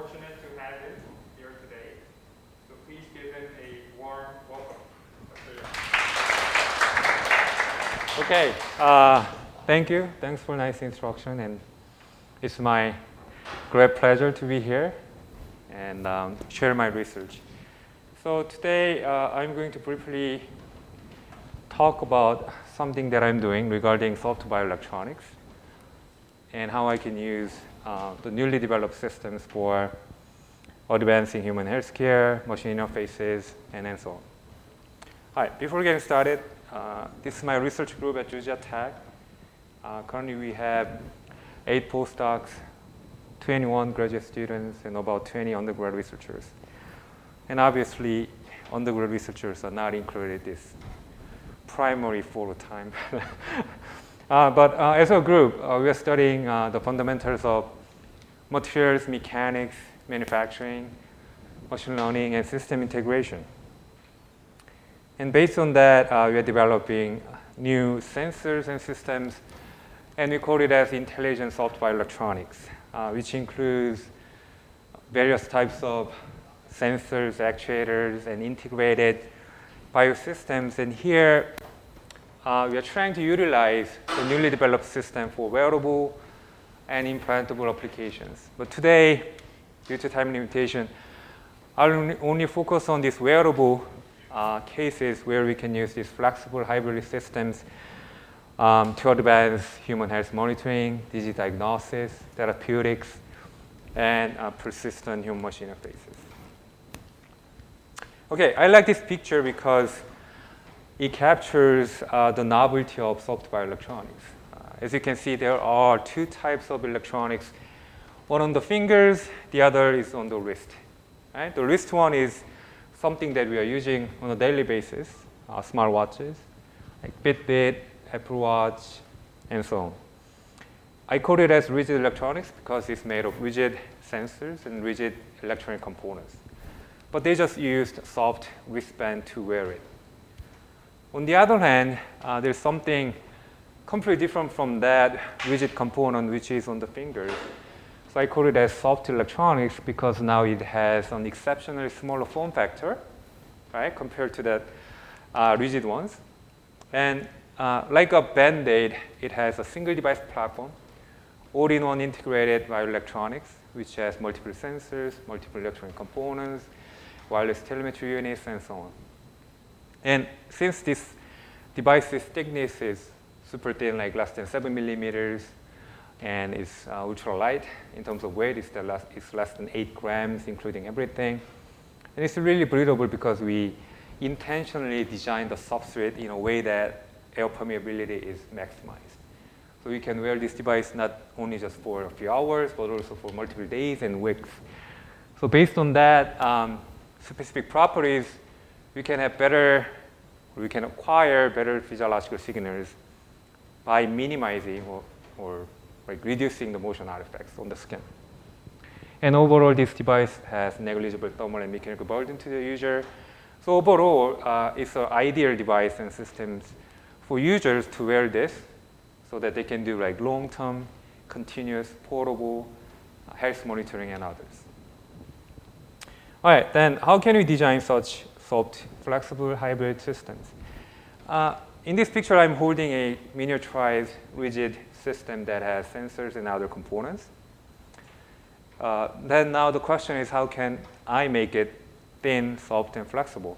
fortunate to have him here today. So please give him a warm welcome. Okay, thank you. Thanks for nice introduction, and it's my great pleasure to be here and share my research. So today I'm going to briefly talk about something that I'm doing regarding soft bioelectronics and how I can use the newly developed systems for advancing human healthcare, machine interfaces, and so on. All right, before getting started, this is my research group at Georgia Tech. Currently we have 8 postdocs, 21 graduate students, and about 20 undergrad researchers. And obviously, undergrad researchers are not included this primary full-time. But as a group, we are studying the fundamentals of materials, mechanics, manufacturing, machine learning, and system integration. And based on that, we are developing new sensors and systems, and we call it as intelligent soft bioelectronics, which includes various types of sensors, actuators, and integrated biosystems. And here, we are trying to utilize the newly developed system for wearable and implantable applications. But today, due to time limitation, I'll only focus on these wearable cases where we can use these flexible hybrid systems to advance human health monitoring, disease diagnosis, therapeutics, and persistent human-machine interfaces. Okay, I like this picture because it captures the novelty of soft bioelectronics. As you can see, there are 2 types of electronics. One on the fingers, the other is on the wrist. Right? The wrist one is something that we are using on a daily basis, smartwatches, like Fitbit, Apple Watch, and so on. I call it as rigid electronics because it's made of rigid sensors and rigid electronic components. But they just used soft wristband to wear it. On the other hand, there's something completely different from that rigid component, which is on the fingers. So I call it as soft electronics because now it has an exceptionally smaller form factor, right, compared to that rigid ones. And like a Band-Aid, it has a single device platform, all-in-one integrated bioelectronics, which has multiple sensors, multiple electronic components, wireless telemetry units, and so on. And since this device's thickness is super thin, like less than 7 millimeters, and it's ultra light in terms of weight, it's less than 8 grams, including everything. And it's really breathable because we intentionally designed the substrate in a way that air permeability is maximized. So we can wear this device not only just for a few hours, but also for multiple days and weeks. So based on that specific properties, we can acquire better physiological signals by minimizing or like reducing the motion artifacts on the skin. And overall, this device has negligible thermal and mechanical burden to the user. So overall, it's an ideal device and systems for users to wear this so that they can do like long-term, continuous, portable health monitoring and others. All right, then how can we design such soft, flexible hybrid systems? In this picture, I'm holding a miniaturized rigid system that has sensors and other components. Then now the question is, how can I make it thin, soft, and flexible?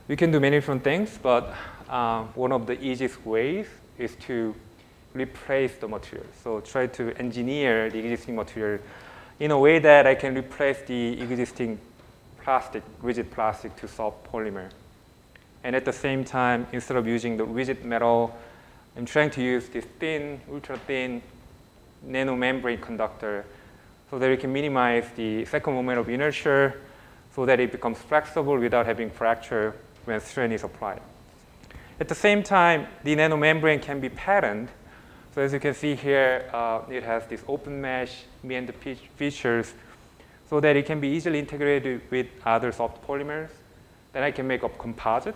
We can do many different things, but one of the easiest ways is to replace the material. So try to engineer the existing material in a way that I can replace the existing plastic, rigid plastic, to soft polymer. And at the same time, instead of using the rigid metal, I'm trying to use this thin, ultra-thin nanomembrane conductor so that we can minimize the second moment of inertia so that it becomes flexible without having fracture when strain is applied. At the same time, the nanomembrane can be patterned. So as you can see here, it has this open mesh meander features so that it can be easily integrated with other soft polymers. Then I can make a composite.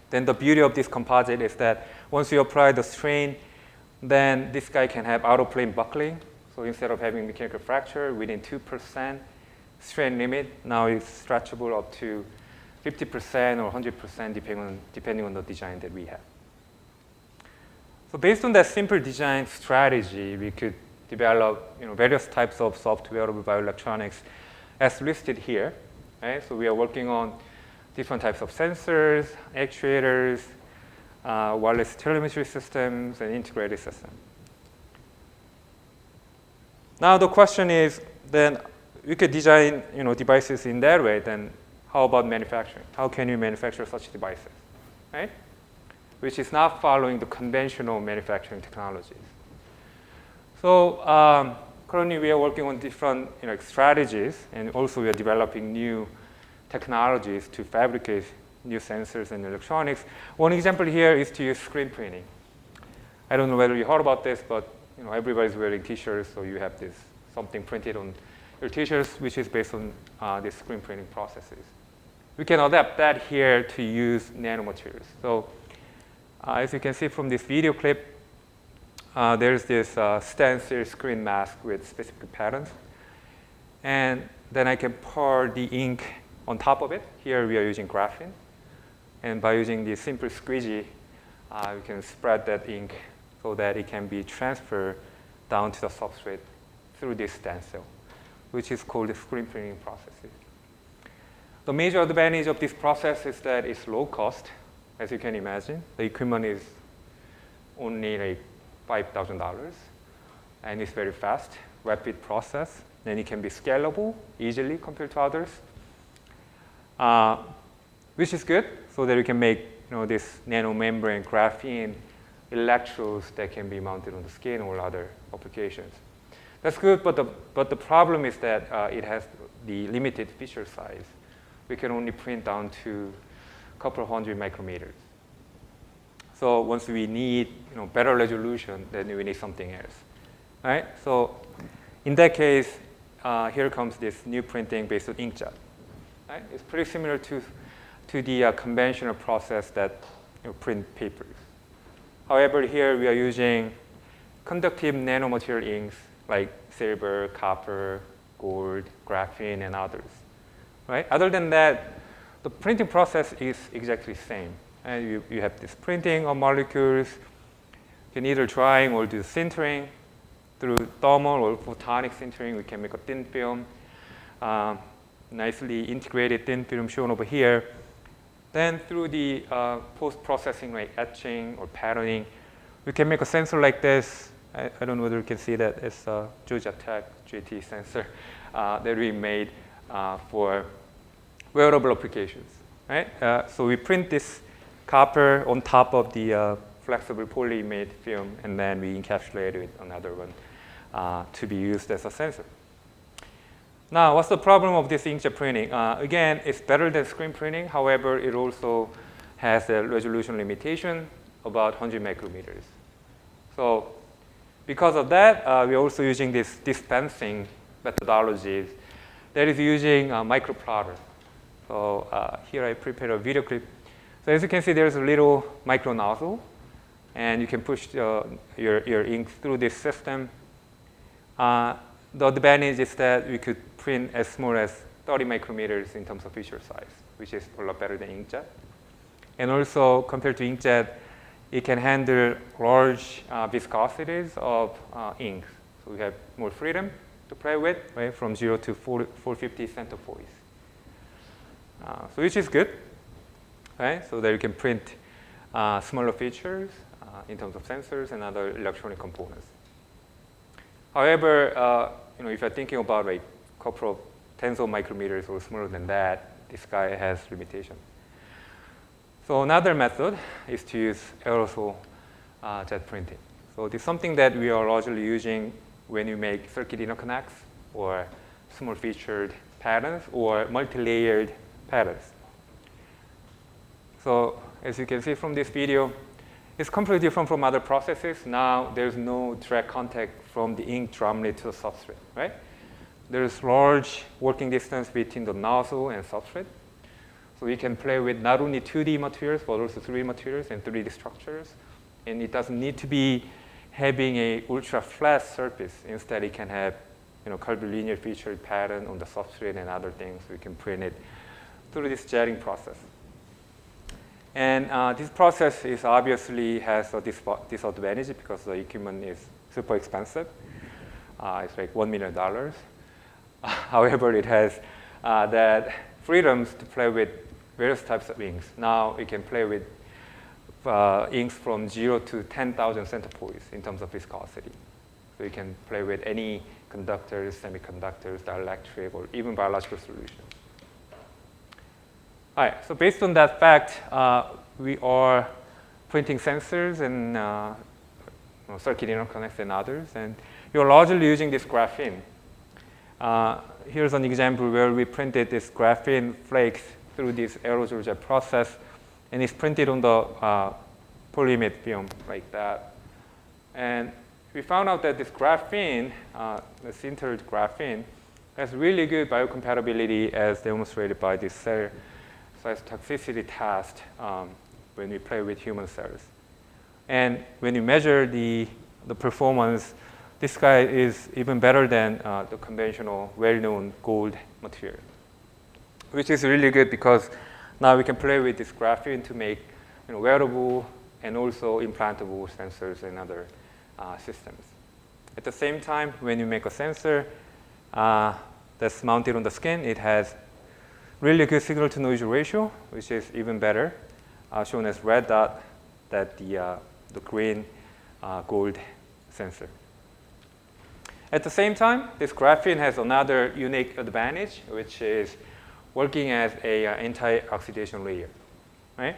Then the beauty of this composite is that once you apply the strain, then this guy can have out-of-plane buckling. So instead of having mechanical fracture within 2% strain limit, now it's stretchable up to 50% or 100% depending on the design that we have. So based on that simple design strategy, we could develop various types of soft wearable bioelectronics as listed here. Right? So we are working on different types of sensors, actuators, wireless telemetry systems, and integrated systems. Now the question is, then we could design devices in that way, then how about manufacturing? How can you manufacture such devices, right? Which is not following the conventional manufacturing technologies. So currently we are working on different strategies, and also we are developing new technologies to fabricate new sensors and electronics. One example here is to use screen printing. I don't know whether you heard about this, but everybody's wearing t-shirts, so you have this something printed on your t-shirts, which is based on these screen printing processes. We can adapt that here to use nanomaterials. So as you can see from this video clip, there's this stencil screen mask with specific patterns. And then I can pour the ink on top of it. Here we are using graphene. And by using the simple squeegee, we can spread that ink so that it can be transferred down to the substrate through this stencil, which is called the screen printing process. The major advantage of this process is that it's low cost, as you can imagine. The equipment is only like $5,000, and it's very fast, rapid process, and it can be scalable easily compared to others, which is good, so that you can make this nanomembrane graphene electrodes that can be mounted on the skin or other applications. That's good, but the problem is that it has the limited feature size. We can only print down to a couple of hundred micrometers. So once we need better resolution, then we need something else. Right? So in that case, here comes this new printing based on inkjet. Right? It's pretty similar to the conventional process that print papers. However, here we are using conductive nanomaterial inks like silver, copper, gold, graphene, and others. Right? Other than that, the printing process is exactly the same. And you have this printing of molecules. You can either drying or do sintering. Through thermal or photonic sintering, we can make a thin film, nicely integrated thin film shown over here. Then through the post-processing like etching or patterning, we can make a sensor like this. I don't know whether you can see that. It's a Georgia Tech GT sensor that we made for wearable applications. Right? So we print this copper on top of the flexible polyimide film, and then we encapsulate it with another one to be used as a sensor. Now, what's the problem of this inkjet printing? Again, it's better than screen printing. However, it also has a resolution limitation, about 100 micrometers. So because of that, we're also using this dispensing methodologies that is using a microplotter. So here I prepared a video clip. So as you can see, there's a little micro nozzle, and you can push your ink through this system. The advantage is that we could print as small as 30 micrometers in terms of feature size, which is a lot better than inkjet. And also, compared to inkjet, it can handle large viscosities of ink. So we have more freedom to play with, right, from 0 to 450 centipoise. So which is good, right? So that you can print smaller features in terms of sensors and other electronic components. However, if you're thinking about like a couple of tens of micrometers or smaller than that, this guy has limitations. So another method is to use aerosol jet printing. So this is something that we are largely using when you make circuit interconnects or small featured patterns or multi-layered patterns. So as you can see from this video, it's completely different from other processes. Now there's no direct contact from the ink drumlet to the substrate, right? There's large working distance between the nozzle and substrate. So we can play with not only 2D materials, but also 3D materials and 3D structures. And it doesn't need to be having a ultra flat surface. Instead, it can have curvilinear featured pattern on the substrate and other things. We can print it through this jetting process. And this process is obviously has a disadvantage because the equipment is super expensive. It's like $1 million. However, it has that freedoms to play with various types of inks. Now it can play with inks from 0 to 10,000 centipoise in terms of viscosity. So you can play with any conductors, semiconductors, dielectric, or even biological solutions. All right, so based on that fact, we are printing sensors and circuit interconnects and others, and you're largely using this graphene. Here's an example where we printed this graphene flakes through this aerosol jet process, and it's printed on the polyimide film like that. And we found out that this graphene, the sintered graphene, has really good biocompatibility as demonstrated by this cell size toxicity test when we play with human cells. And when you measure the performance, this guy is even better than the conventional well-known gold material, which is really good because now we can play with this graphene to make wearable and also implantable sensors and other systems. At the same time, when you make a sensor that's mounted on the skin, it has really good signal-to-noise ratio, which is even better, shown as red dot, that the green gold sensor. At the same time, this graphene has another unique advantage, which is working as a anti-oxidation layer, right?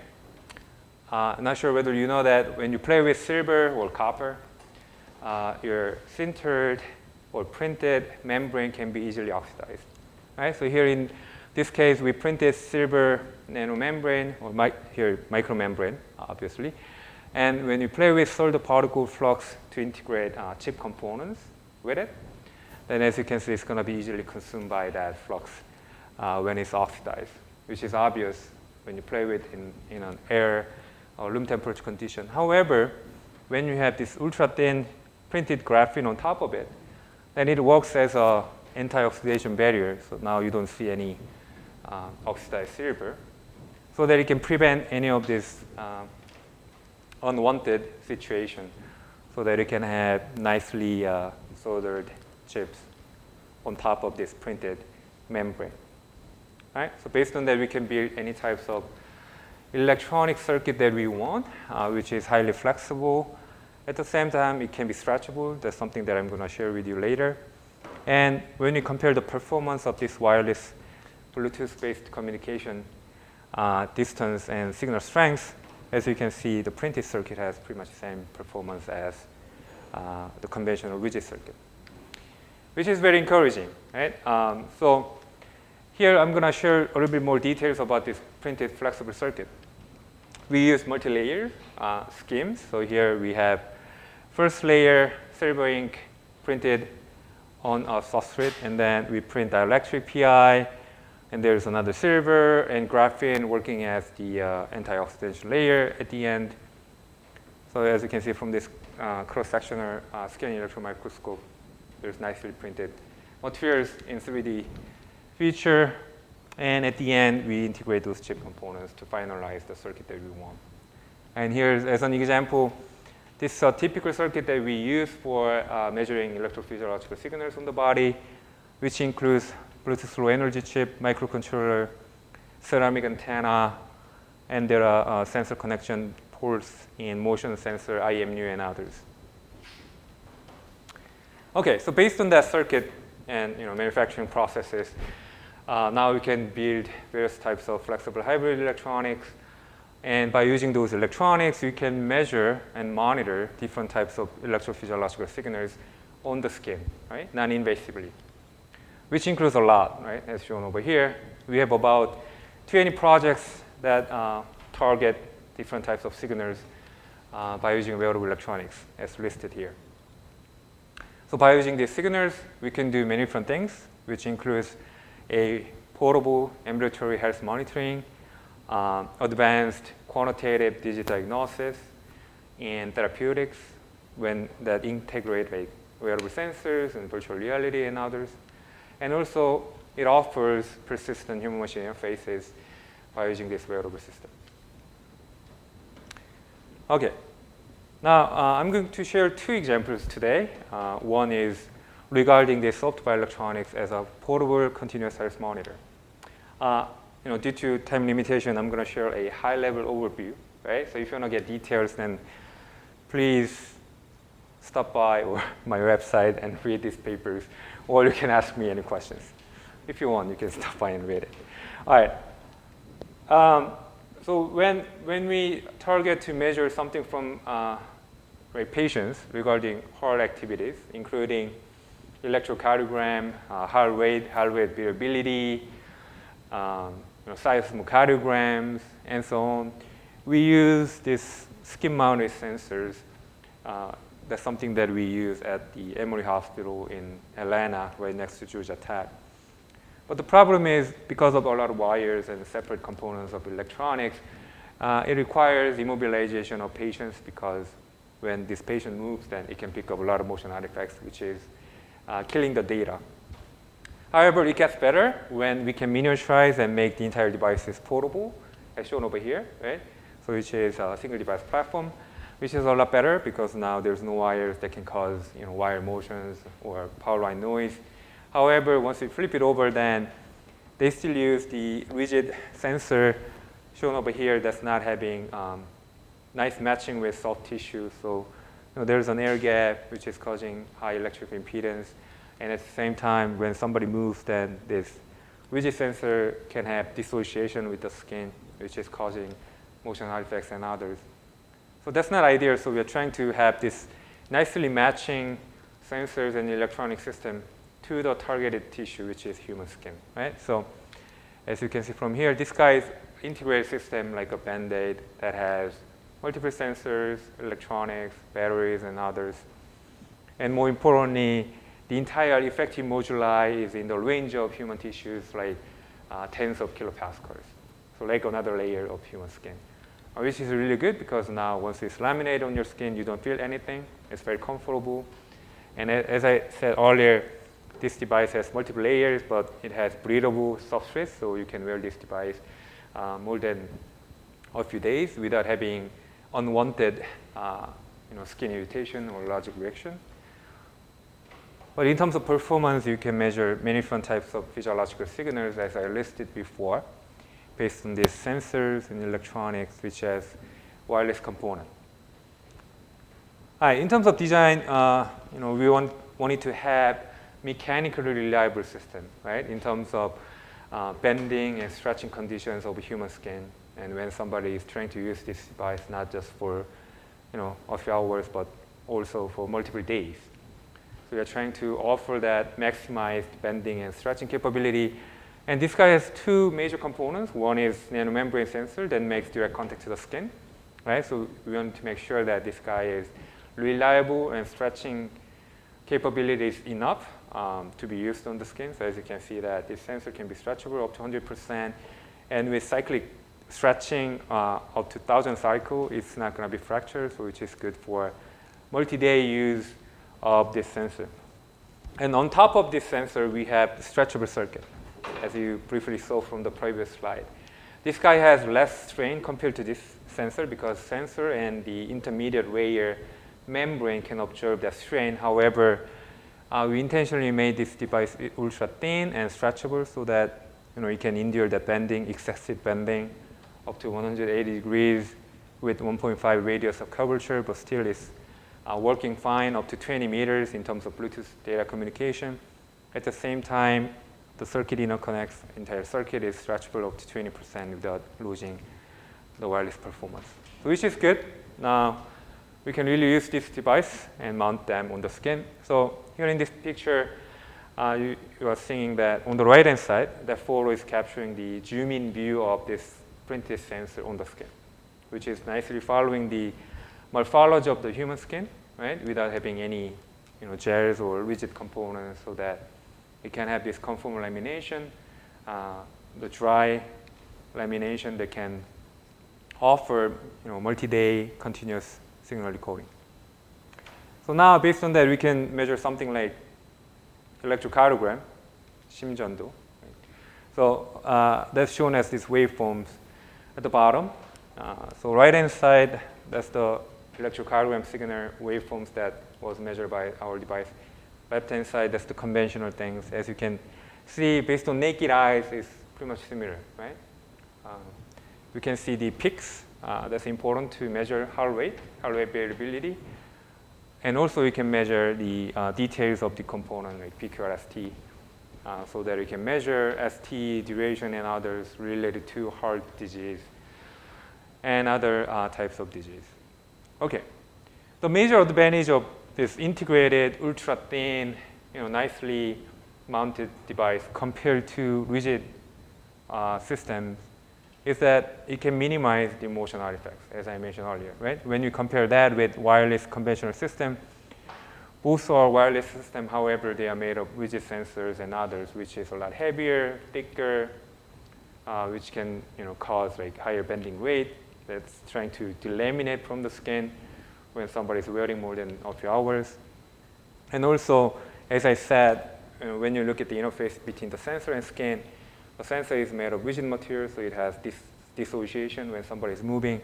I'm not sure whether you know that when you play with silver or copper, your sintered or printed membrane can be easily oxidized, right? So here in this case, we printed silver nanomembrane, or micromembrane, obviously. And when you play with solder particle flux to integrate chip components with it, then as you can see, it's going to be easily consumed by that flux when it's oxidized, which is obvious when you play with in an air or room temperature condition. However, when you have this ultra-thin printed graphene on top of it, then it works as an anti-oxidation barrier. So now you don't see any oxidized silver, so that it can prevent any of this unwanted situation, so that it can have nicely soldered chips on top of this printed membrane. Right? So based on that, we can build any types of electronic circuit that we want, which is highly flexible. At the same time, it can be stretchable. That's something that I'm going to share with you later. And when you compare the performance of this wireless Bluetooth-based communication distance and signal strength, as you can see, the printed circuit has pretty much the same performance as the conventional rigid circuit, which is very encouraging, right? So here I'm going to share a little bit more details about this printed flexible circuit. We use multi-layer schemes. So here we have first layer silver ink printed on a substrate, and then we print dielectric PI, and there's another silver and graphene working as the anti-oxidation layer at the end. So as you can see from this cross-sectional scanning electron microscope, there's nicely printed materials in 3D feature, and at the end we integrate those chip components to finalize the circuit that we want. And here's as an example, this is a typical circuit that we use for measuring electrophysiological signals on the body, which includes Bluetooth Low Energy chip, microcontroller, ceramic antenna, and there are sensor connection ports in motion sensor, IMU, and others. Okay, so based on that circuit and manufacturing processes, now we can build various types of flexible hybrid electronics. And by using those electronics, you can measure and monitor different types of electrophysiological signals on the skin, right, non-invasively, which includes a lot, right, as shown over here. We have about 20 projects that target different types of signals by using wearable electronics, as listed here. So by using these signals, we can do many different things, which includes a portable ambulatory health monitoring, advanced quantitative digital diagnosis, and therapeutics, when that integrate like wearable sensors and virtual reality and others. And also, it offers persistent human-machine interfaces by using this wearable system. Okay. Now, I'm going to share two examples today. One is regarding the soft bioelectronics as a portable continuous health monitor. Due to time limitation, I'm going to share a high-level overview. Right? So if you want to get details, then please stop by or my website and read these papers, or you can ask me any questions. If you want, you can stop by and read it. All right. So when we target to measure something from patients regarding heart activities, including electrocardiogram, heart rate variability, seismocardiograms, and so on, we use these skin-mounted sensors. That's something that we use at the Emory Hospital in Atlanta, right next to Georgia Tech. But the problem is, because of a lot of wires and separate components of electronics, it requires immobilization of patients, because when this patient moves, then it can pick up a lot of motion artifacts, which is killing the data. However, it gets better when we can miniaturize and make the entire devices portable, as shown over here, right? So which is a single device platform, which is a lot better because now there's no wires that can cause wire motions or power line noise. However, once we flip it over, then they still use the rigid sensor shown over here that's not having nice matching with soft tissue. So there's an air gap which is causing high electrical impedance. And at the same time, when somebody moves, then this rigid sensor can have dissociation with the skin, which is causing motion artifacts and others. So that's not ideal. So we are trying to have this nicely matching sensors and electronic system to the targeted tissue, which is human skin, right? So as you can see from here, this guy is integrated system like a Band-Aid that has multiple sensors, electronics, batteries, and others. And more importantly, the entire effective moduli is in the range of human tissues, like tens of kilopascals. So like another layer of human skin, which is really good because now once it's laminated on your skin, you don't feel anything. It's very comfortable. And as I said earlier, this device has multiple layers, but it has breathable substrates, so you can wear this device more than a few days without having unwanted skin irritation or allergic reaction. But in terms of performance, you can measure many different types of physiological signals, as I listed before, based on these sensors and electronics, which has wireless component. In terms of design, we wanted to have mechanically reliable system, right? In terms of bending and stretching conditions of human skin, and when somebody is trying to use this device, not just for a few hours, but also for multiple days. So we are trying to offer that maximized bending and stretching capability. And this guy has two major components. One is nanomembrane sensor that makes direct contact to the skin, right? So we want to make sure that this guy is reliable and stretching capability is enough to be used on the skin. So as you can see that this sensor can be stretchable up to 100%. And with cyclic stretching up to 1,000 cycles, it's not going to be fractured, so which is good for multi-day use of this sensor. And on top of this sensor, we have stretchable circuit, as you briefly saw from the previous slide. This guy has less strain compared to this sensor because sensor and the intermediate layer membrane can absorb that strain. However, we intentionally made this device ultra thin and stretchable so that it can endure that bending, excessive bending, up to 180 degrees with 1.5 radius of curvature, but still is working fine up to 20 meters in terms of Bluetooth data communication. At the same time, the circuit interconnects, entire circuit is stretchable up to 20% without losing the wireless performance, which is good. Now, we can really use this device and mount them on the skin. So here in this picture, you are seeing that on the right-hand side, that photo is capturing the zoom-in view of this printed sensor on the skin, which is nicely following the morphology of the human skin, right, without having any gels or rigid components, so that it can have this conformal lamination, the dry lamination that can offer multi-day continuous signal decoding. So now based on that, we can measure something like electrocardiogram, 심전도. So that's shown as these waveforms at the bottom. So right-hand side, that's the electrocardiogram signal waveforms that was measured by our device. Left-hand side, that's the conventional things. As you can see, based on naked eyes, it's pretty much similar, right? We can see the peaks. That's important to measure heart rate variability. And also, we can measure the details of the component, like PQRST, so that we can measure ST, duration, and others related to heart disease and other types of disease. Okay. The major advantage of this integrated, ultra-thin, nicely mounted device compared to rigid systems is that it can minimize the motion artifacts, as I mentioned earlier, right? When you compare that with wireless conventional system, both are wireless system, however, they are made of rigid sensors and others, which is a lot heavier, thicker, which can cause like higher bending rate. That's trying to delaminate from the skin when somebody is wearing more than a few hours. And also, as I said, when you look at the interface between the sensor and skin, the sensor is made of rigid material, so it has this dissociation when somebody is moving,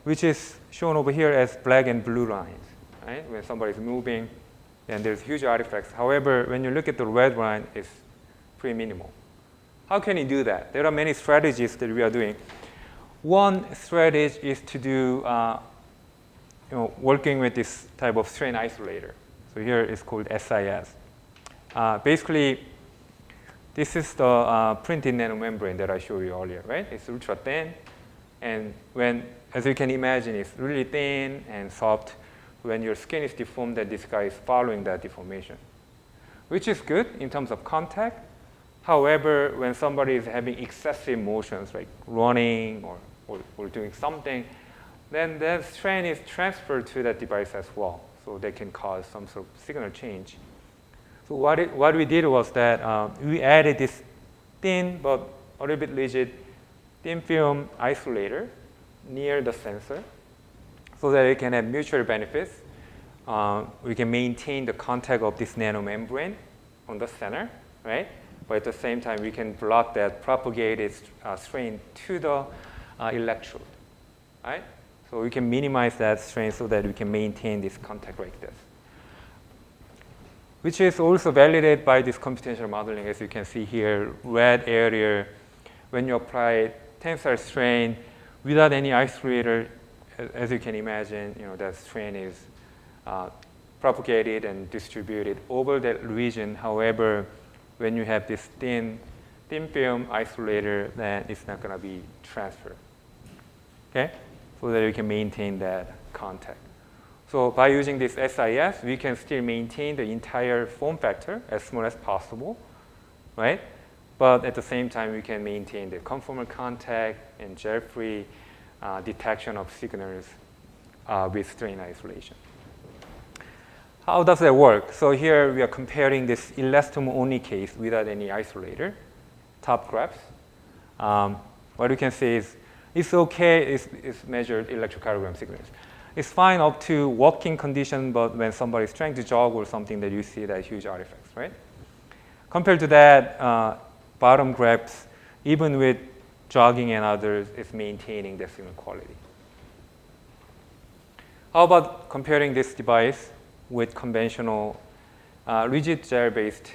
which is shown over here as black and blue lines, right? When somebody is moving, and there's huge artifacts. However, when you look at the red line, it's pretty minimal. How can you do that? There are many strategies that we are doing. One strategy is to do working with this type of strain isolator. So here it's called SIS. Basically, this is the printed nanomembrane that I showed you earlier, right? It's ultra thin, and as you can imagine, it's really thin and soft. When your skin is deformed, that this guy is following that deformation, which is good in terms of contact. However, when somebody is having excessive motions, like running or doing something, then that strain is transferred to that device as well. So they can cause some sort of signal change. So what we did was that we added this thin but a little bit rigid thin film isolator near the sensor so that it can have mutual benefits. We can maintain the contact of this nanomembrane on the center, right? But at the same time, we can block that propagated strain to the electrode, right? So we can minimize that strain so that we can maintain this contact like this, which is also validated by this computational modeling. As you can see here, red area, when you apply tensile strain without any isolator, as you can imagine, that strain is propagated and distributed over that region. However, when you have this thin film isolator, then it's not going to be transferred, okay? So that you can maintain that contact. So by using this SIS, we can still maintain the entire form factor as small as possible, right? But at the same time, we can maintain the conformal contact and gel-free detection of signals with strain isolation. How does that work? So here we are comparing this elastomer-only case without any isolator, top graphs. What we can say is it's okay, it's measured electrocardiogram signals. It's fine up to walking condition, but when somebody is trying to jog or something, that you see that huge artifacts, right? Compared to that, bottom graphs, even with jogging and others, it's maintaining the signal quality. How about comparing this device with conventional rigid gel-based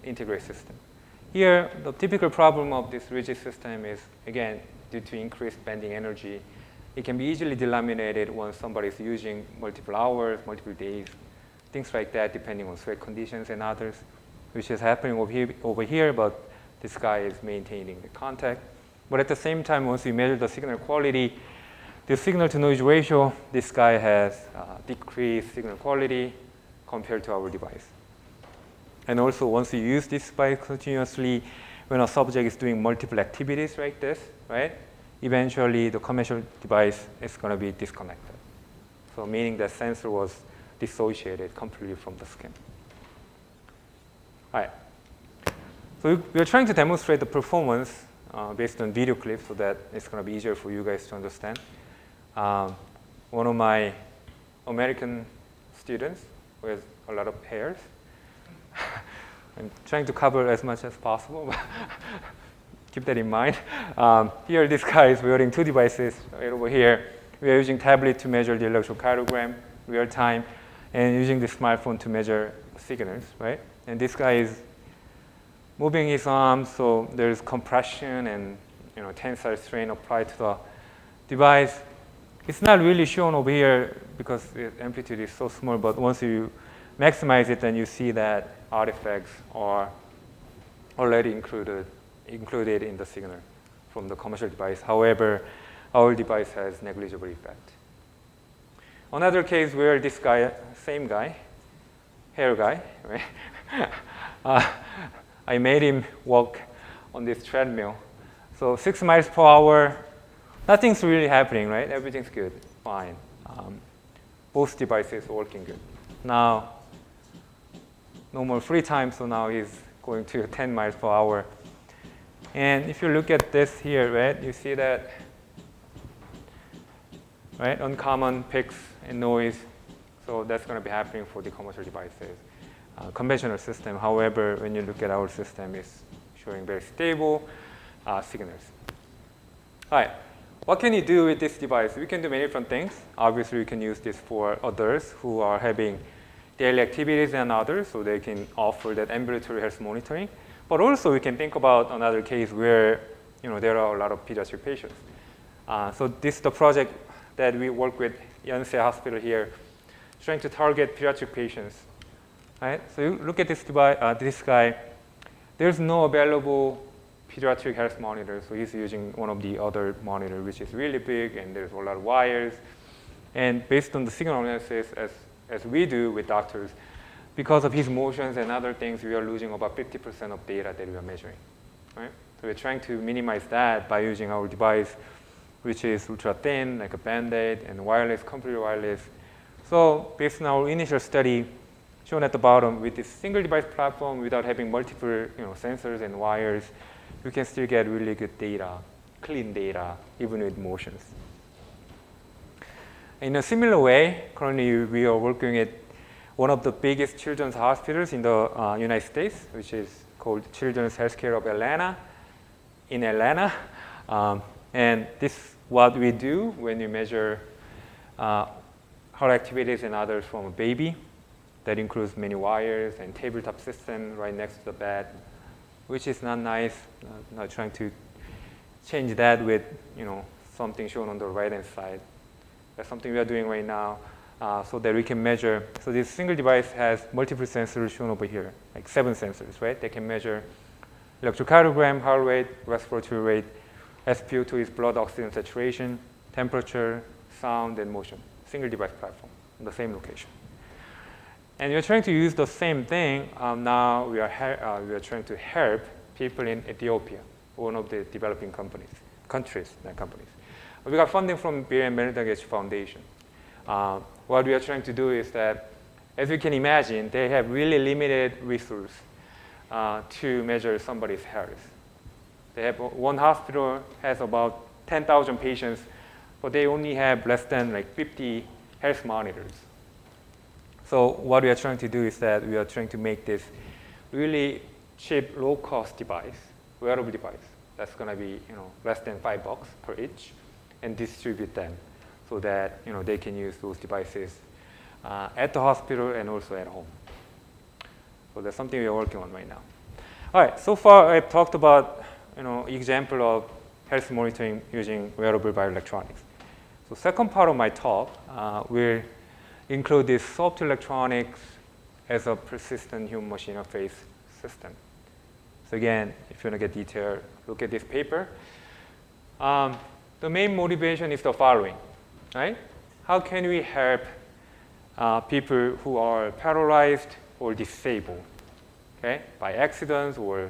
integrated system? Here, the typical problem of this rigid system is, again, due to increased bending energy, it can be easily delaminated when somebody is using multiple hours, multiple days, things like that, depending on sweat conditions and others, which is happening over here, but this guy is maintaining the contact. But at the same time, once we measure the signal quality, the signal-to-noise ratio, this guy has decreased signal quality compared to our device. And also, once you use this device continuously, when a subject is doing multiple activities like this, right, eventually the commercial device is going to be disconnected. So meaning that sensor was dissociated completely from the skin. All right. So we are trying to demonstrate the performance based on video clips so that it's going to be easier for you guys to understand. One of my American students with a lot of hairs. I'm trying to cover as much as possible, but keep that in mind. Here, this guy is wearing two devices. Right over here, we are using tablet to measure the electrocardiogram real time, and using the smartphone to measure signals, right? And this guy is moving his arms, so there's compression and tensile strain applied to the device. It's not really shown over here because the amplitude is so small, but once you maximize it, then you see that artifacts are already included in the signal from the commercial device. However, our device has negligible effect. Another case where this guy, same guy, hair guy, right? I made him walk on this treadmill. So 6 miles per hour, nothing's really happening, right? Everything's good, fine. Both devices working good. Now, no more free time, so now he's going to 10 miles per hour. And if you look at this here, right, you see that, right, uncommon peaks and noise. So that's going to be happening for the commercial devices. Conventional system, however, when you look at our system, it's showing very stable signals. All right, what can you do with this device? We can do many different things. Obviously, we can use this for adults who are having daily activities and others, so they can offer that ambulatory health monitoring. But also, we can think about another case where there are a lot of pediatric patients. So this is the project that we work with Yonsei Hospital here, trying to target pediatric patients. Right? So you look at this device, this guy. There's no available pediatric health monitor, so he's using one of the other monitors, which is really big, and there's a lot of wires. And based on the signal analysis, as we do with doctors, because of his motions and other things, we are losing about 50% of data that we are measuring. Right? So we're trying to minimize that by using our device, which is ultra thin, like a Band-Aid, and wireless, completely wireless. So based on our initial study, shown at the bottom, with this single device platform without having multiple sensors and wires, you can still get really good data, clean data, even with motions. In a similar way, currently we are working at one of the biggest children's hospitals in the United States, which is called Children's Healthcare of Atlanta, in Atlanta. And this is what we do when we measure heart activities and others from a baby. That includes many wires and tabletop system right next to the bed, which is not nice. Not trying to change that with something shown on the right-hand side. That's something we are doing right now, so that we can measure. So this single device has multiple sensors shown over here, like 7 sensors, right? They can measure electrocardiogram, heart rate, respiratory rate, SpO2 is blood oxygen saturation, temperature, sound, and motion. Single device platform in the same location. And we're trying to use the same thing. Now we are trying to help people in Ethiopia, one of the developing countries. We got funding from Bill and Melinda Gates Foundation. What we are trying to do is that, as you can imagine, they have really limited resources to measure somebody's health. They have one hospital has about 10,000 patients, but they only have less than 50 health monitors. So what we are trying to do is that we are trying to make this really cheap, low-cost device, wearable device. That's going to be less than $5 per each, and distribute them so that they can use those devices at the hospital and also at home. So that's something we are working on right now. All right. So far, I've talked about example of health monitoring using wearable bioelectronics. So second part of my talk will include this soft electronics as a persistent human-machine interface system. So again, if you want to get detailed, look at this paper. The main motivation is the following, right? How can we help people who are paralyzed or disabled, okay, by accidents or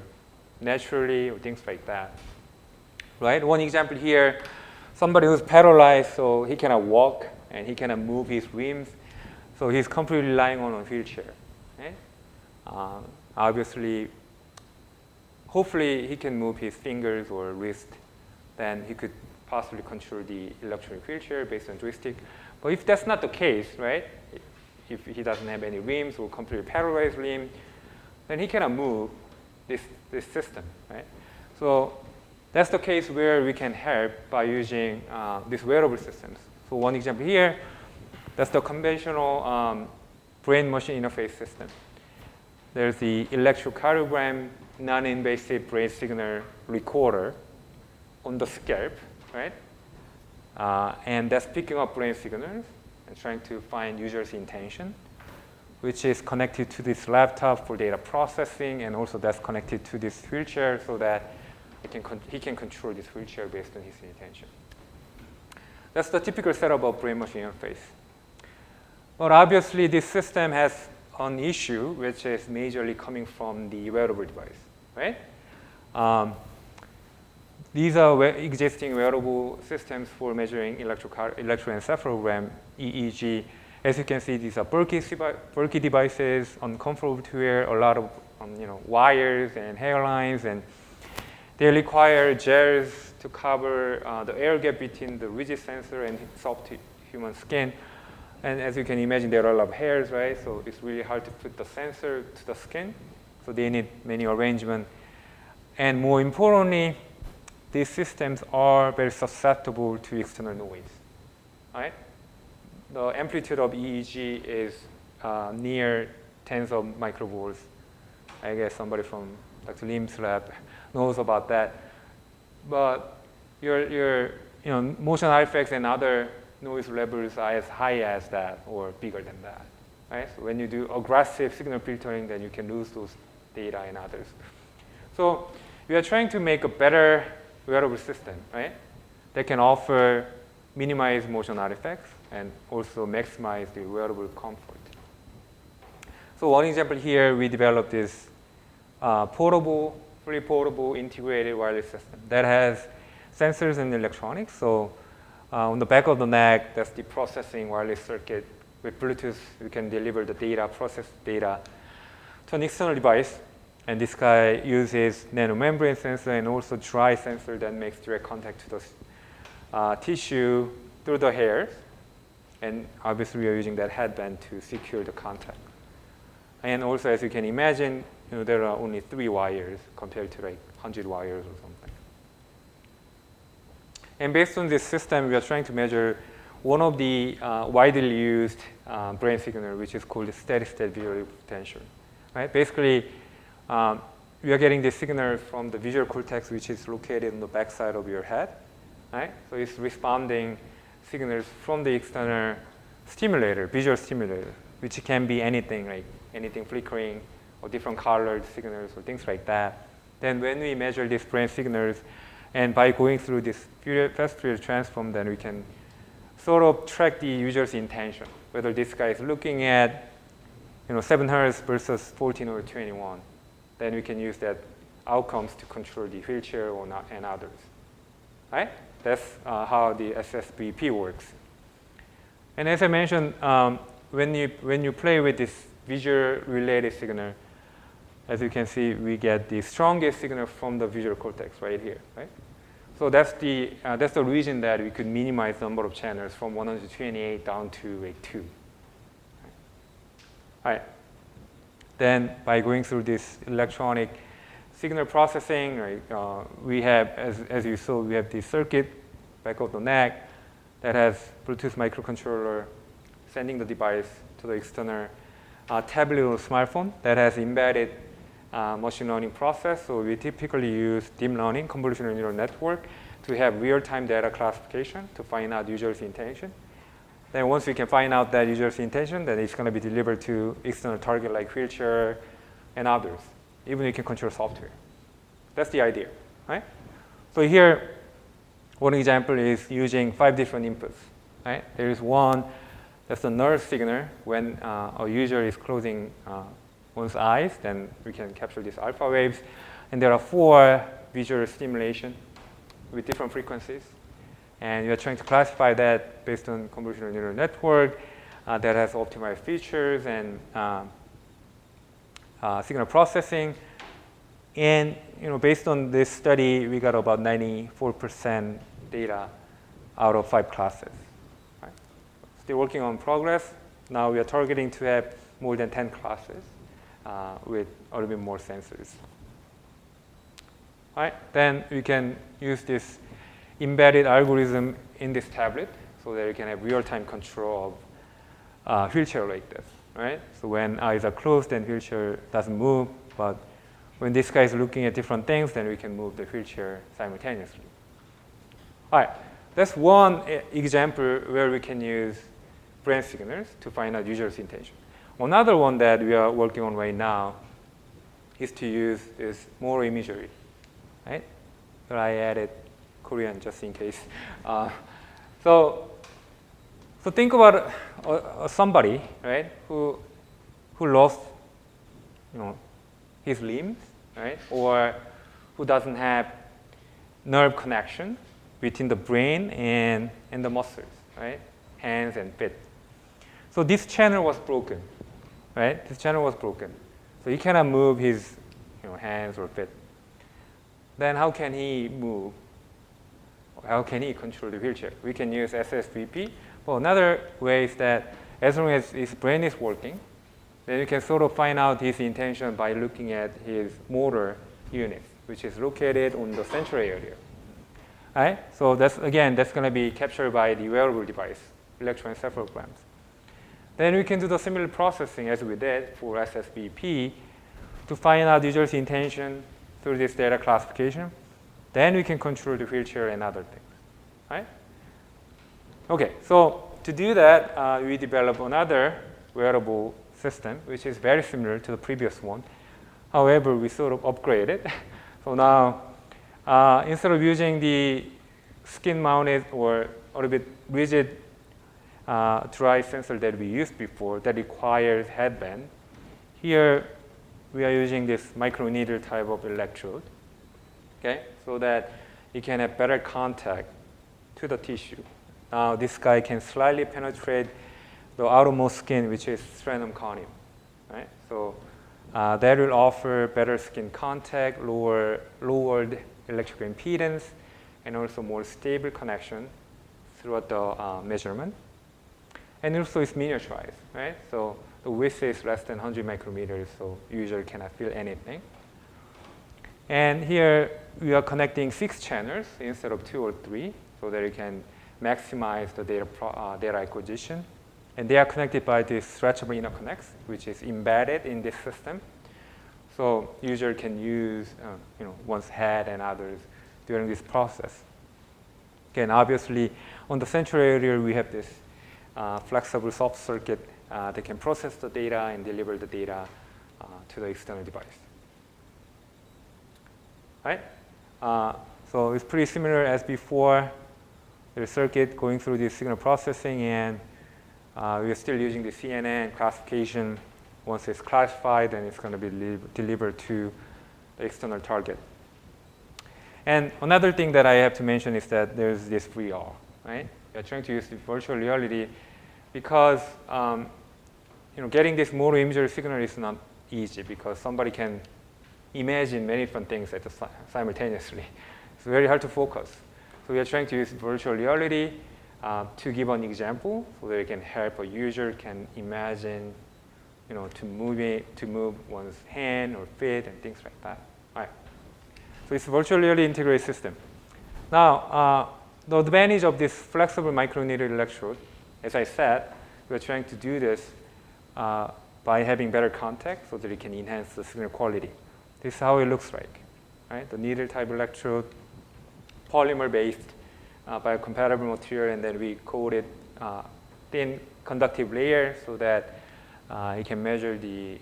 naturally or things like that, right? One example here, somebody who's paralyzed, so he cannot walk and he cannot move his limbs. So he's completely relying on a wheelchair. Okay? Obviously, hopefully he can move his fingers or wrist. Then he could possibly control the electronic wheelchair based on joystick. But if that's not the case, right? if he doesn't have any rims or completely paralyzed limb, then he cannot move this system, right? So that's the case where we can help by using these wearable systems. So one example here, that's the conventional brain-machine interface system. There's the electrocardiogram non-invasive brain signal recorder on the scalp, right? And that's picking up brain signals and trying to find user's intention, which is connected to this laptop for data processing, and also that's connected to this wheelchair so that he can control this wheelchair based on his intention. That's the typical setup of brain-machine interface. But obviously, this system has an issue, which is majorly coming from the wearable device, right? These are existing wearable systems for measuring electroencephalogram, EEG. As you can see, these are bulky devices, uncomfortable to wear, a lot of wires and hairlines, and they require gels to cover the air gap between the rigid sensor and soft human skin. And as you can imagine, there are a lot of hairs, right? So it's really hard to put the sensor to the skin. So they need many arrangements. And more importantly, these systems are very susceptible to external noise, right? The amplitude of EEG is near tens of microvolts. I guess somebody from Dr. Lim's lab knows about that. But your motion artifacts and other noise levels are as high as that or bigger than that, right? So when you do aggressive signal filtering, then you can lose those data and others. So we are trying to make a better wearable system, right? That can offer minimize motion artifacts and also maximize the wearable comfort. So one example here, we developed this fully portable integrated wireless system that has sensors and electronics. So on the back of the neck, that's the processing wireless circuit. With Bluetooth, we can deliver the data, process data to an external device. And this guy uses nanomembrane sensor and also dry sensor that makes direct contact to the tissue through the hairs. And obviously, we are using that headband to secure the contact. And also, as you can imagine, there are only 3 wires compared to like 100 wires or something. And based on this system, we are trying to measure one of the widely used brain signal, which is called the steady-state visual potential. Right? Basically, we are getting this signal from the visual cortex, which is located on the backside of your head. Right? So it's responding signals from the external stimulator, visual stimulator, which can be anything, like anything flickering or different colored signals or things like that. Then when we measure these brain signals, and by going through this fast Fourier transform, then we can sort of track the user's intention, whether this guy is looking at 7 Hz versus 14 or 21. Then we can use that outcomes to control the wheelchair or not, and others. Right? That's how the SSBP works. And as I mentioned, when you play with this visual related signal, as you can see, we get the strongest signal from the visual cortex right here, right? So that's the reason that we could minimize the number of channels from 128 down to like 2. All right. Then by going through this electronic signal processing, right, we have, as you saw, we have the circuit back of the neck that has Bluetooth microcontroller sending the device to the external tablet or smartphone that has embedded machine learning process. So we typically use deep learning, convolutional neural network, to have real-time data classification to find out user's intention. Then once we can find out that user's intention, then it's going to be delivered to external target like wheelchair and others. Even you can control software. That's the idea, right? So here, one example is using 5 different inputs. Right? There is one that's a nerve signal. When a user is closing one's eyes, then we can capture these alpha waves. And there are 4 visual stimulation with different frequencies. And we are trying to classify that based on convolutional neural network that has optimized features and signal processing. And based on this study, we got about 94% data out of 5 classes. Right? Still working on progress. Now we are targeting to have more than 10 classes with a little bit more sensors. All right, then we can use this embedded algorithm in this tablet so that you can have real-time control of wheelchair like this, right? So when eyes are closed, then wheelchair doesn't move, but when this guy is looking at different things, then we can move the wheelchair simultaneously. All right, that's one example where we can use brain signals to find out user's intention. Another one that we are working on right now is to use this motor imagery, right? So I added Korean just in case. So think about somebody, right, who lost, his limbs, right, or who doesn't have nerve connection between the brain and the muscles, right, hands and feet. So this channel was broken, right? This channel was broken, so he cannot move his, hands or feet. Then how can he move? How can he control the wheelchair? We can use SSVP. But another way is that as long as his brain is working, then you can sort of find out his intention by looking at his motor unit, which is located on the central area. Right? So that's going to be captured by the wearable device, electroencephalograms. Then we can do the similar processing as we did for SSVP to find out user's intention through this data classification. Then we can control the wheelchair and other things. Right? Okay, so to do that, we developed another wearable system, which is very similar to the previous one. However, we sort of upgraded. So now, instead of using the skin-mounted or a little bit rigid dry sensor that we used before that requires headband, here we are using this microneedle type of electrode, okay, so that you can have better contact to the tissue. Now, this guy can slightly penetrate the outermost skin, which is sternum corneum, right? So that will offer better skin contact, lowered electrical impedance, and also more stable connection throughout the measurement. And also it's miniaturized, right? So the width is less than 100 micrometers, so user cannot feel anything. And here we are connecting 6 channels instead of 2 or 3, so that you can maximize the data acquisition. And they are connected by this stretchable interconnects, which is embedded in this system. So user can use one's head and others during this process. Again, obviously, on the central area, we have this flexible soft circuit that can process the data and deliver the data to the external device. Right? So it's pretty similar as before. The circuit going through the signal processing, and we are still using the CNN classification. Once it's classified, then it's going to be delivered to the external target. And another thing that I have to mention is that there's this VR, right? We're trying to use the virtual reality because getting this motor imagery signal is not easy because somebody can imagine many different things simultaneously. It's very hard to focus. So we are trying to use virtual reality to give an example so that it can help a user can imagine, to move one's hand or feet and things like that. All right. So it's a virtual reality integrated system. Now, the advantage of this flexible microneedle electrode, as I said, we're trying to do this by having better contact so that it can enhance the signal quality. This is how it looks like, right? The needle type electrode, polymer-based, biocompatible material, and then we coated thin conductive layer so that it can measure the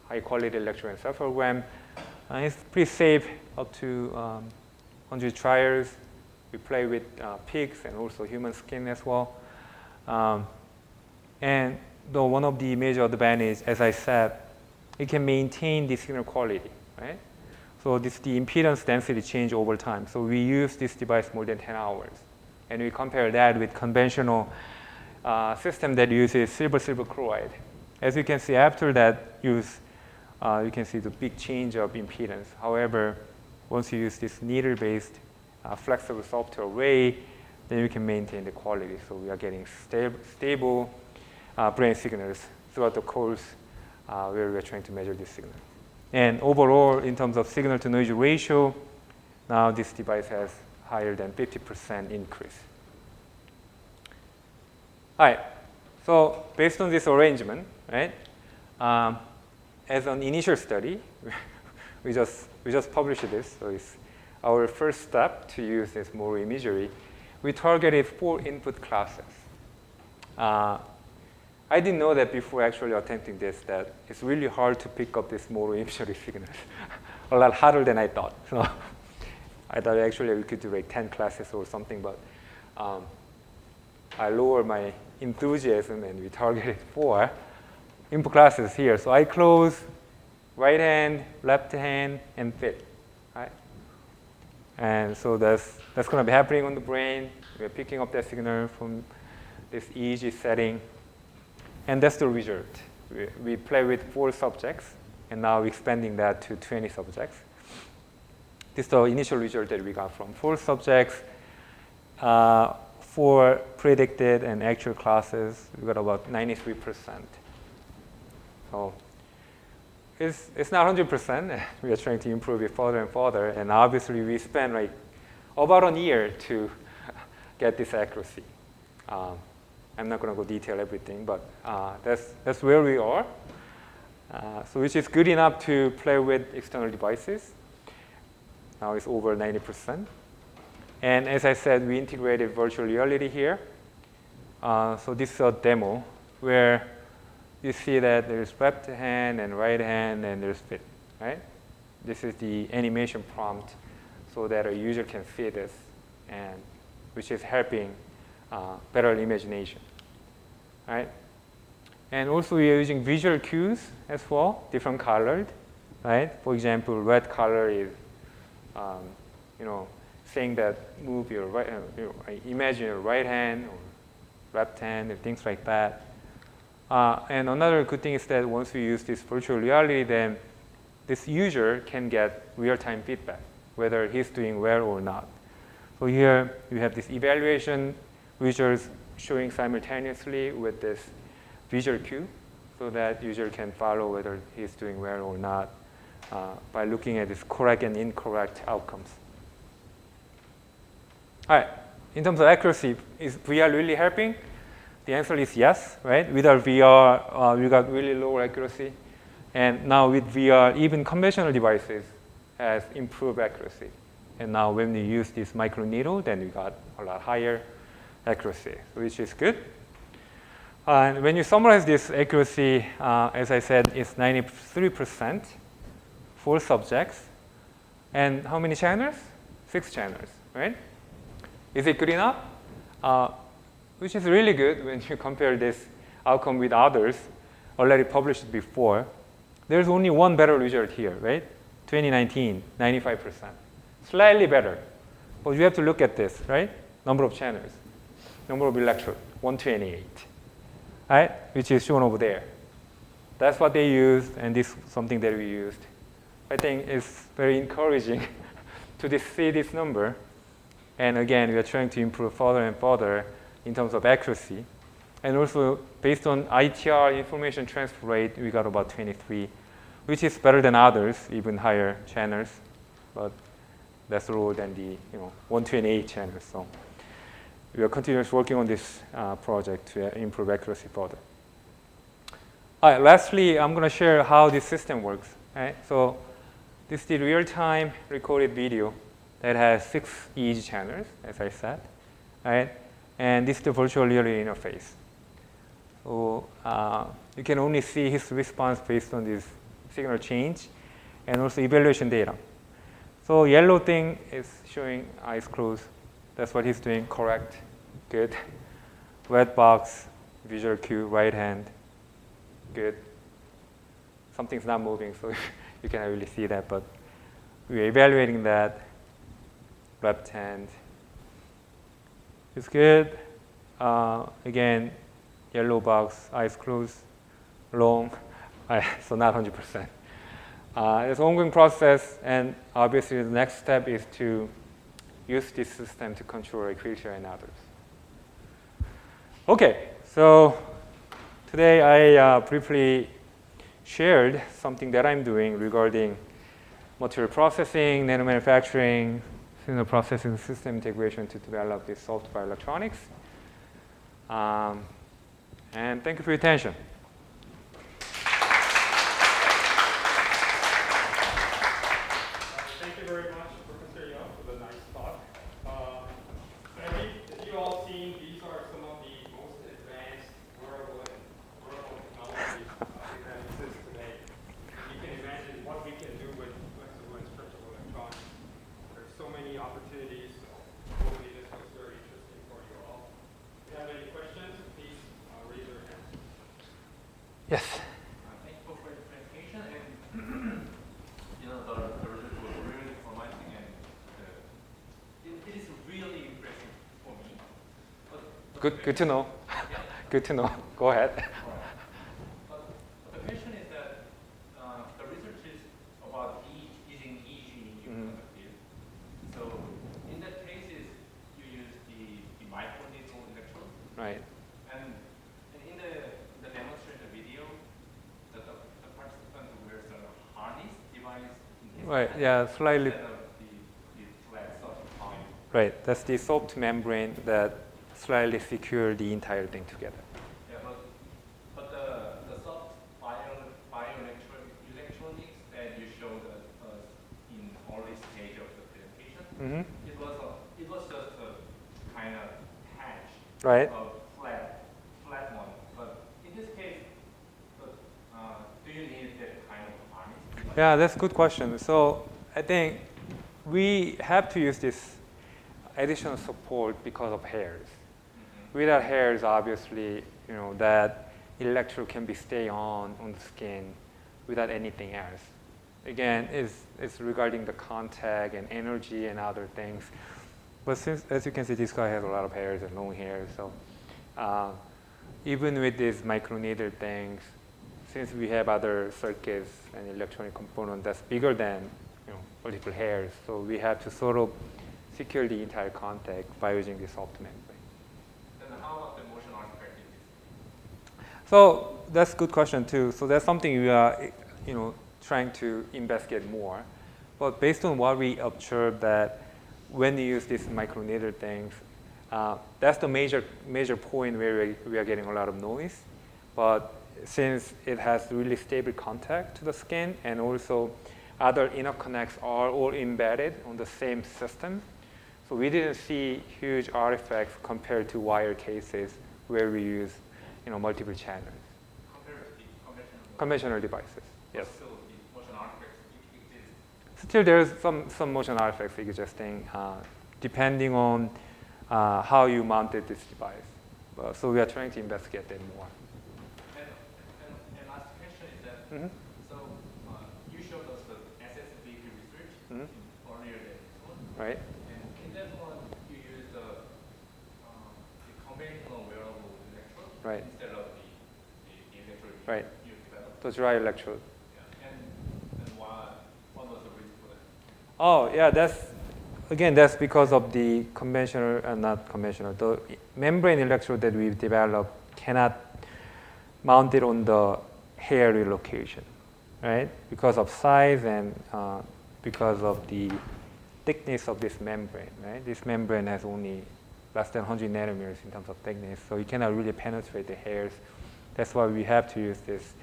high-quality electroencephalogram. It's pretty safe up to 100 trials. We play with pigs and also human skin as well. And one of the major advantages, as I said, it can maintain the signal quality, right? So the impedance density change over time. So we use this device more than 10 hours. And we compare that with conventional system that uses silver chloride. As you can see, after that use, you can see the big change of impedance. However, once you use this needle-based flexible soft array, then you can maintain the quality. So we are getting stable brain signals throughout the course where we're trying to measure this signal. And overall, in terms of signal to noise ratio, now this device has higher than 50% increase. All right, so based on this arrangement, right, as an initial study, we just published this, so it's our first step to use this Moro imagery. We targeted 4 input classes. I didn't know that before actually attempting this, that it's really hard to pick up this Moro imagery signals. A lot harder than I thought. So I thought actually we could do like 10 classes or something, but I lowered my enthusiasm and we targeted 4 input classes here. So I close right hand, left hand, and fit. Right? And so that's going to be happening on the brain. We're picking up that signal from this EEG setting. And that's the result. We play with 4 subjects, and now we're expanding that to 20 subjects. This is the initial result that we got from 4 subjects, 4 predicted and actual classes. We got about 93%. So it's not 100%. We are trying to improve it further and further. And obviously, we spent like about a year to get this accuracy. I'm not going to go detail everything, but that's where we are. So which is good enough to play with external devices. Now it's over 90%. And as I said, we integrated virtual reality here. So this is a demo where you see that there's left hand and right hand and there's fit, right? This is the animation prompt so that a user can see this, and which is helping better imagination, right? And also we are using visual cues as well, different colored, right? For example, red color is, saying that move your right, imagine your right hand or left hand and things like that. And another good thing is that once we use this virtual reality, then this user can get real-time feedback, whether he's doing well or not. So here you have this evaluation results showing simultaneously with this visual cue, so that user can follow whether he's doing well or not by looking at this correct and incorrect outcomes. All right, in terms of accuracy, is VR really helping? The answer is yes, right? Without VR, we got really low accuracy. And now with VR, even conventional devices has improved accuracy. And now when we use this microneedle, then we got a lot higher accuracy, which is good. And when you summarize this accuracy, as I said, it's 93% for subjects. And how many channels? 6 channels, right? Is it good enough? Which is really good when you compare this outcome with others already published before. There's only one better result here, right? 2019, 95%. Slightly better. But you have to look at this, right? Number of channels, number of electrodes, 128, right? Which is shown over there. That's what they used, and this is something that we used. I think it's very encouraging to see this number. And again, we are trying to improve further and further in terms of accuracy. And also, based on ITR, information transfer rate, we got about 23, which is better than others, even higher channels. But that's lower than the 128 channels. So we are continuously working on this project to improve accuracy further. All right, lastly, I'm going to share how this system works. Right? So this is the real-time recorded video that has 6 EEG channels, as I said. Right? And this is the virtual reality interface. So you can only see his response based on this signal change and also evaluation data. So yellow thing is showing eyes closed. That's what he's doing, correct, good. Red box, visual cue, right hand, good. Something's not moving, so you cannot really see that, but we're evaluating that. Left hand is good. Again, yellow box, eyes closed, long, so not 100%. It's an ongoing process, and obviously the next step is to use this system to control acuity and others. Okay, so Today I briefly shared something that I'm doing regarding material processing, nanomanufacturing, signal processing system integration to develop this soft bioelectronics. And thank you for your attention. Thank you very much, Professor Young, for the nice talk. As you all seen, these are some of the most advanced wearable technologies we have exist today. You can imagine what we can do with flexible and stretchable electronics. There's so many opportunities. Hopefully this was very interesting for you all. If you have any questions, please raise your hand. Yes. Thank you for the presentation, and the result was really promising, and it is really impressive for me. Good to know. Good to know. Go ahead. But the question is that the research is about using EEG in the field. So in that case, you use the microneedle electrode. Right. And in the demonstration video, the participant wears a harness device in his Right. hand Yeah. Slightly. instead of the flat soft point. Right. That's the soft membrane that slightly secure the entire thing together. Yeah, but the soft bioelectronics that you showed us in early stage of the presentation, Mm-hmm. it was just a kind of patch. Right. A flat one. But in this case, do you need that kind of harness? Yeah, that's a good question. So I think we have to use this additional support because of hairs. Without hairs, obviously, that electrode can be stay on the skin without anything else. Again, it's regarding the contact and energy and other things. But since, as you can see, this guy has a lot of hairs and long hair, so even with these microneedle things, since we have other circuits and electronic component that's bigger than multiple hairs, so we have to sort of secure the entire contact by using this soft membrane. Then how about the motion artifact in this? So that's a good question too. So that's something we are, trying to investigate more. But based on what we observed, that when you use these microneedle things, that's the major point where we are getting a lot of noise. But since it has really stable contact to the skin, and also other interconnects are all embedded on the same system, so we didn't see huge artifacts compared to wire cases where we use multiple channels. Compared to the Conventional devices, yes. Still, the motion artifacts exist. Still, there's some motion artifacts existing, depending on how you mounted this device. So we are trying to investigate that more. And last question is that, Mm-hmm. so you showed us the SSVP research Mhm. earlier than this one. Right? And in that one, you used the conventional wearable electrode Right. instead of the electrode Right. you developed. The dry electrode. Yeah. And what was the reason for that? Oh, yeah, that's because of the not conventional, the membrane electrode that we've developed cannot mount it on the hair relocation, right? Because of size and because of the thickness of this membrane, right? This membrane has only less than 100 nanometers in terms of thickness, so you cannot really penetrate the hairs. That's why we have to use this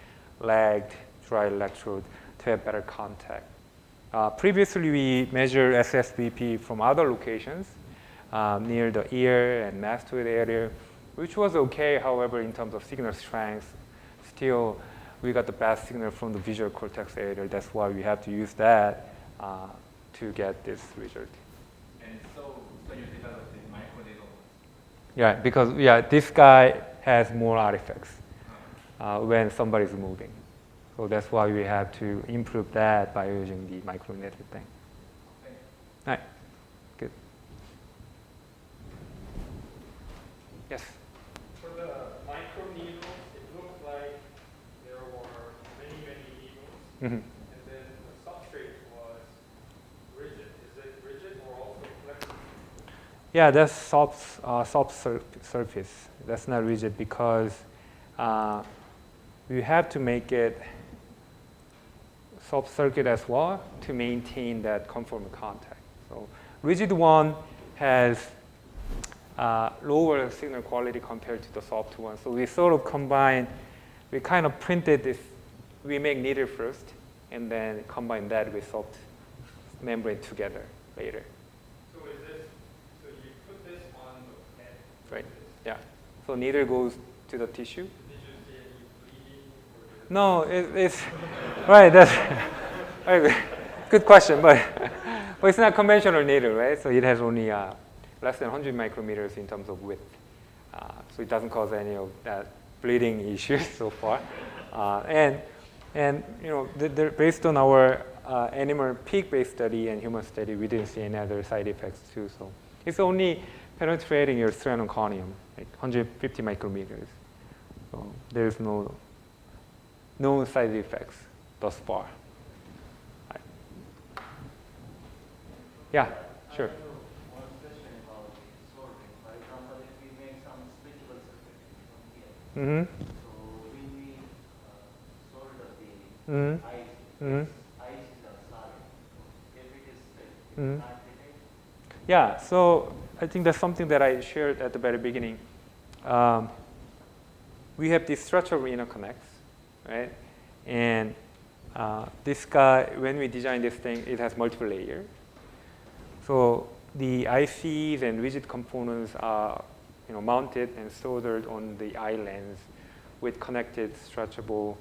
lagged dry electrode to have better contact. Previously, we measured SSVP from other locations near the ear and mastoid area, which was okay. However, in terms of signal strength, still we got the best signal from the visual cortex area. That's why we have to use that to get this result. And so you developed the microneedle. Yeah, because this guy has more artifacts when somebody's moving. So that's why we have to improve that by using the microneedle thing. Thank you. All right, good. Yes. For the microneedles, it looked like there were many needles, Mm-hmm. and then the substrate was rigid. Is it rigid or also flexible? Yeah, that's soft surface. That's not rigid because we have to make it sub-circuit as well to maintain that conformal contact. So rigid one has lower signal quality compared to the soft one. So we sort of combine, we kind of printed this, we make needle first, and then combine that with soft membrane together later. So is this, so you put this on the head? Right, yeah. So needle goes to the tissue. Did you see any bleeding? No, it's, right, that's, right, good question, but it's not conventional needle, right? So it has only less than 100 micrometers in terms of width. So it doesn't cause any of that bleeding issues so far. And you know, based on our animal pig-based study and human study, we didn't see any other side effects too. So it's only penetrating your sternoconium, like 150 micrometers. So there's no side effects thus far. Right. Yeah, sure. One question about sorting. For example, if we make some switchable circuit from here, so we need solder the ice. Ice is a solid. If it is thick, it can't detect. Yeah, so I think that's something that I shared at the very beginning. We have these structural interconnects, right? And this guy, when we design this thing, it has multiple layers. So the ICs and rigid components are, you know, mounted and soldered on the islands with connected stretchable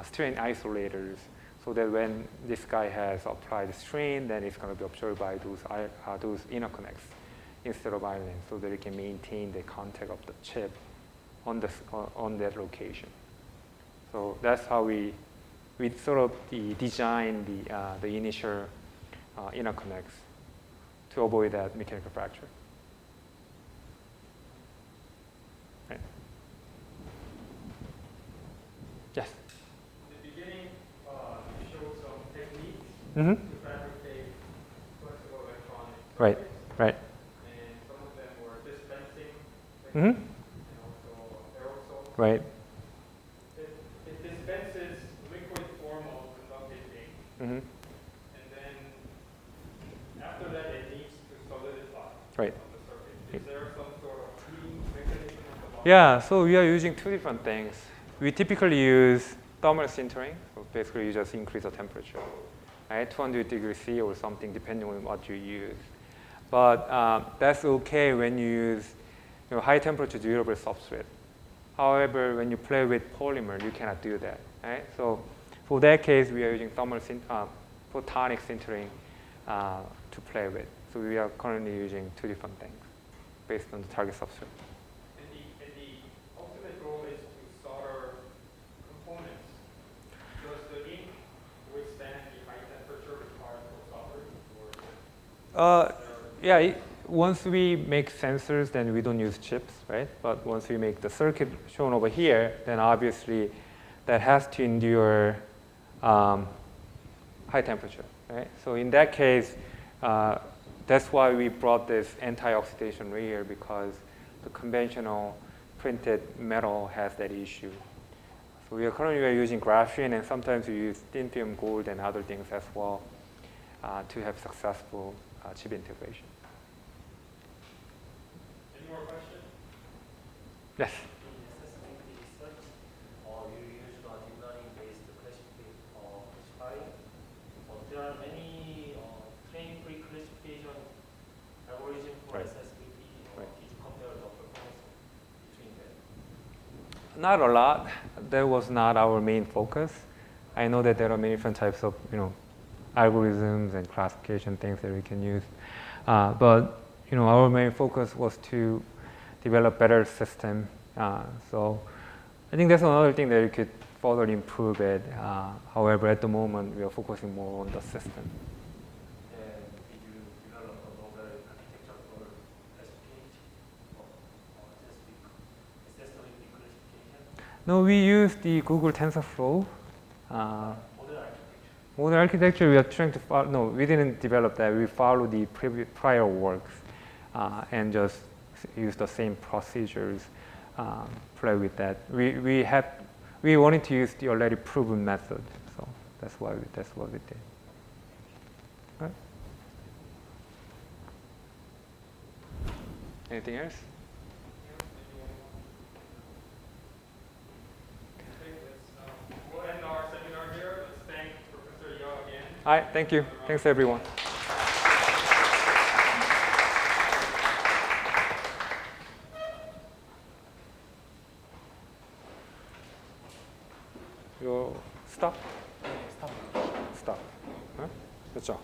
strain isolators, so that when this guy has applied strain, then it's going to be absorbed by those interconnects instead of islands, so that it can maintain the contact of the chip on that location. So that's how we sort of design the initial interconnects to avoid that mechanical fracture. Right. Yes? In the beginning, you showed some techniques Mm-hmm. to fabricate flexible electronics. Right, right. And some of them were dispensing Mm-hmm. and also aerosol. Right. It dispenses liquid form of conductive ink, Mm-hmm. and then after that it needs to solidify Right. on the surface. Is there some sort of heating mechanism at the bottom? Yeah, so we are using two different things. We typically use thermal sintering, so basically you just increase the temperature, right? 200 degrees C or something, depending on what you use. But that's okay when you use, you know, high temperature durable substrate. However, when you play with polymer, you cannot do that, right? So for that case, we are using photonic sintering to play with. So we are currently using two different things based on the target substrate. And the ultimate goal is to solder components. Does the ink withstand the high temperature required for soldering? Yeah, once we make sensors, then we don't use chips, right? But once we make the circuit shown over here, then obviously that has to endure high temperature, right? So in that case, that's why we brought this anti-oxidation layer, because the conventional printed metal has that issue. So we are currently using graphene, and sometimes we use thin film gold and other things as well to have successful chip integration. Any more questions? Yes. In assessing the research, you use deep learning-based classifying. There are many train pre-classification algorithms for Right. SSBT. Right. Did you compare the performance between them? Not a lot. That was not our main focus. I know that there are many different types of, you know, algorithms and classification things that we can use, but you know, our main focus was to develop better system. So I think that's another thing that we could further improve it. However, at the moment, we are focusing more on the system. And did you develop a novel architecture for classification, or just necessarily classification? No, we use the Google TensorFlow. Model architecture. Model architecture, we are trying to follow. No, we didn't develop that. We follow the prior works and just use the same procedures. Play with that. We have we wanted to use the already proven method. So that's what we did. Right? Anything else? We'll end our seminar here. Let's thank Professor Yeo again. All right, thank you. Thanks, everyone. stop? stop. Huh? 그렇죠?